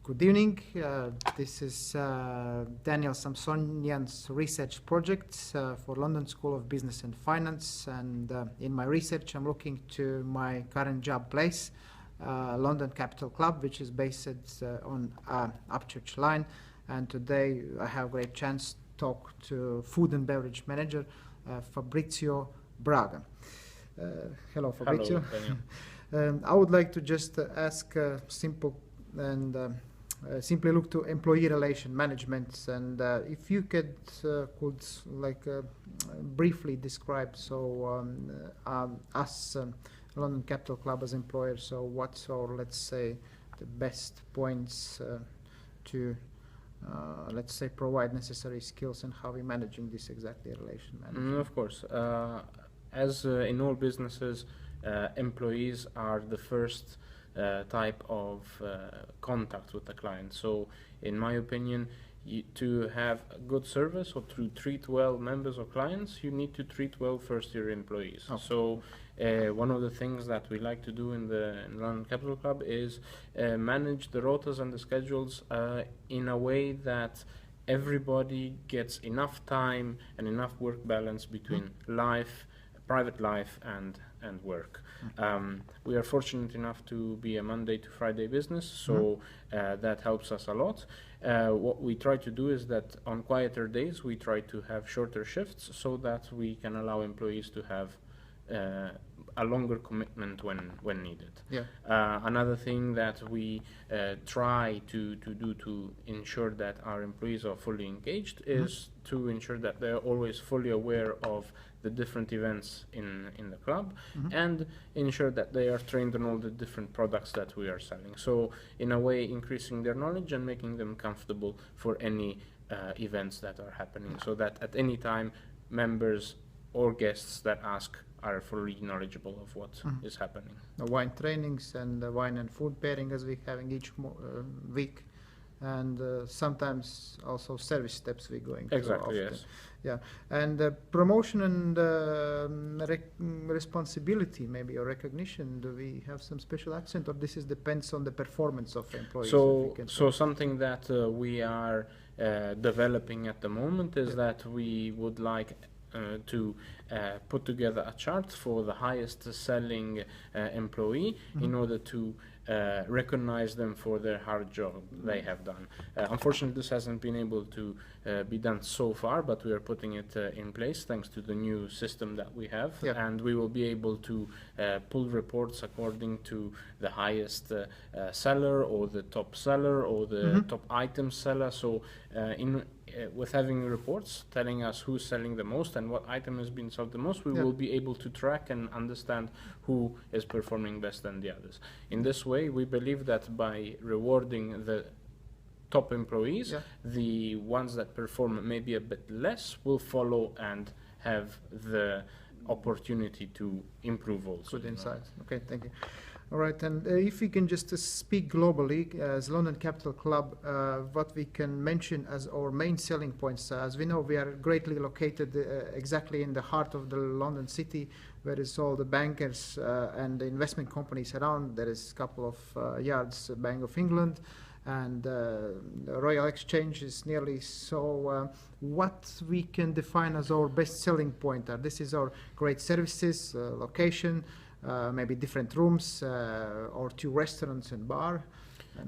Good evening. This is Daniel Samsonian's research project for London School of Business and Finance. And in my research, I'm looking to my current job place, London Capital Club, which is based on Upchurch Line. And today I have a great chance to talk to food and beverage manager Fabrizio Braga. Hello, Fabrizio. Hello, Daniel. I would like to just ask simple and simply look to employee relation management, and if you could briefly describe us London Capital Club as employers. So what's our, let's say, the best points to let's say provide necessary skills, and how we're managing this exactly relation management? Of course, as in all businesses, employees are the first type of contact with the client. So in my opinion, to have a good service or to treat well members or clients, you need to treat well first your employees. Okay. So one of the things that we like to do in London Capital Club is manage the rotas and the schedules in a way that everybody gets enough time and enough work balance between private life and work. We are fortunate enough to be a Monday to Friday business, so that helps us a lot. What we try to do is that on quieter days we try to have shorter shifts so that we can allow employees to have a longer commitment when needed. Another thing that we try to do to ensure that our employees are fully engaged is to ensure that they're always fully aware of the different events in the club, and ensure that they are trained on all the different products that we are selling. So in a way, increasing their knowledge and making them comfortable for any events that are happening, so that at any time members or guests that ask are fully knowledgeable of what is happening. The wine trainings and the wine and food pairing as we're having each week, and sometimes also service steps we're going through. Exactly, often. yes. Yeah, and promotion and responsibility, maybe, or recognition. Do we have some special accent, or this is depends on the performance of employees? So something that we are developing at the moment is that we would like to put together a chart for the highest selling employee in order to recognize them for their hard job they have done. Unfortunately, this hasn't been able to be done so far, but we are putting it in place thanks to the new system that we have, and we will be able to pull reports according to the highest seller, or the top seller, or the top item seller. So with having reports telling us who's selling the most and what item has been sold the most, we will be able to track and understand who is performing best than the others. In this way, we believe that by rewarding the top employees, the ones that perform maybe a bit less will follow and have the opportunity to improve also. Good insight. Okay, thank you. All right, and if we can just speak globally, as London Capital Club, what we can mention as our main selling points. As we know, we are greatly located exactly in the heart of the London city, where is all the bankers and the investment companies around. There is a couple of yards, Bank of England, and Royal Exchange is nearly so. What we can define as our best selling point? This is our great services, location, maybe different rooms, or 2 restaurants and bar.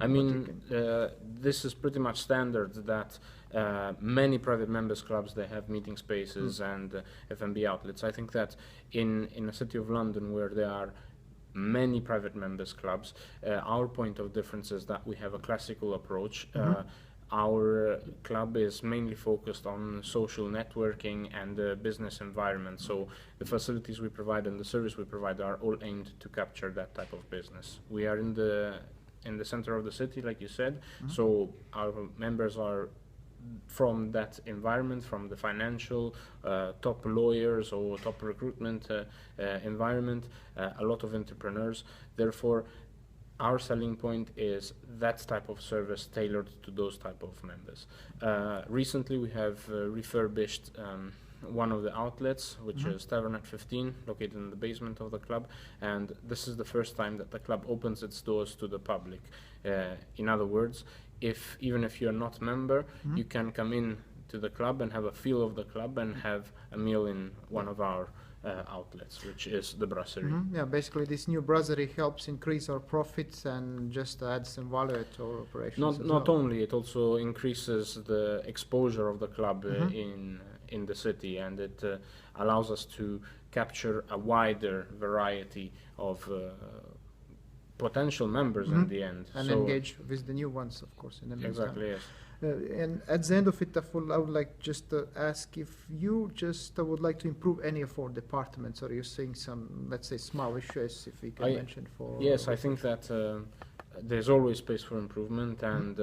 I mean, this is pretty much standard that many private members clubs, they have meeting spaces and F&B outlets. I think that in the city of London, where there are many private members clubs, our point of difference is that we have a classical approach. Our club is mainly focused on social networking and the business environment. So the facilities we provide and the service we provide are all aimed to capture that type of business. We are in the center of the city, like you said, so our members are from that environment, from the financial, top lawyers or top recruitment environment, a lot of entrepreneurs. Therefore, our selling point is that type of service tailored to those type of members. Recently, we have refurbished one of the outlets, which is Tavern at 15, located in the basement of the club, and this is the first time that the club opens its doors to the public. In other words, even if you're not member, you can come in to the club and have a feel of the club and have a meal in one of our outlets, which is the brasserie. Yeah, basically this new brasserie helps increase our profits and just add some value to our operations. Not only, it also increases the exposure of the club in the city, and it allows us to capture a wider variety of potential members in the end. And so engage with the new ones, of course, in the meantime. exactly, yes. And at the end of it, I would like just to ask if you just would like to improve any of our departments, or you're seeing some, let's say, small issues, if we can mention for... Yes, I think that there's always space for improvement, and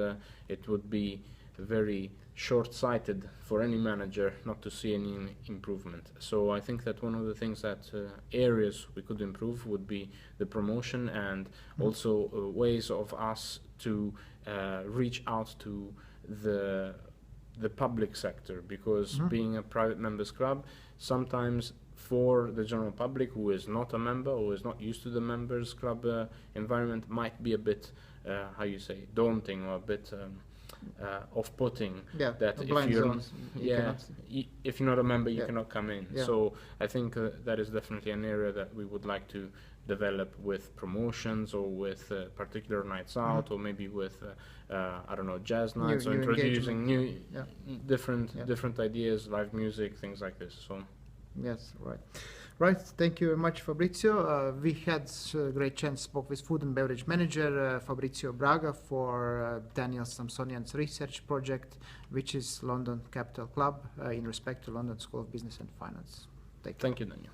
it would be very short-sighted for any manager not to see any improvement. So I think that one of the things that areas we could improve would be the promotion, and also ways of us to reach out to the public sector, because being a private members club, sometimes for the general public who is not a member or is not used to the members club environment, might be a bit daunting, or a bit off-putting. That if you're not a member, you cannot come in. So I think that is definitely an area that we would like to develop with promotions, or with particular nights out, or maybe with I don't know, jazz nights, or introducing new different ideas, live music, things like this. So yes, right, thank you very much, Fabrizio. We had a great chance, spoke with food and beverage manager Fabrizio Braga for Daniel Samsonian's research project, which is London Capital Club in respect to London School of Business and Finance. Thank you, Daniel.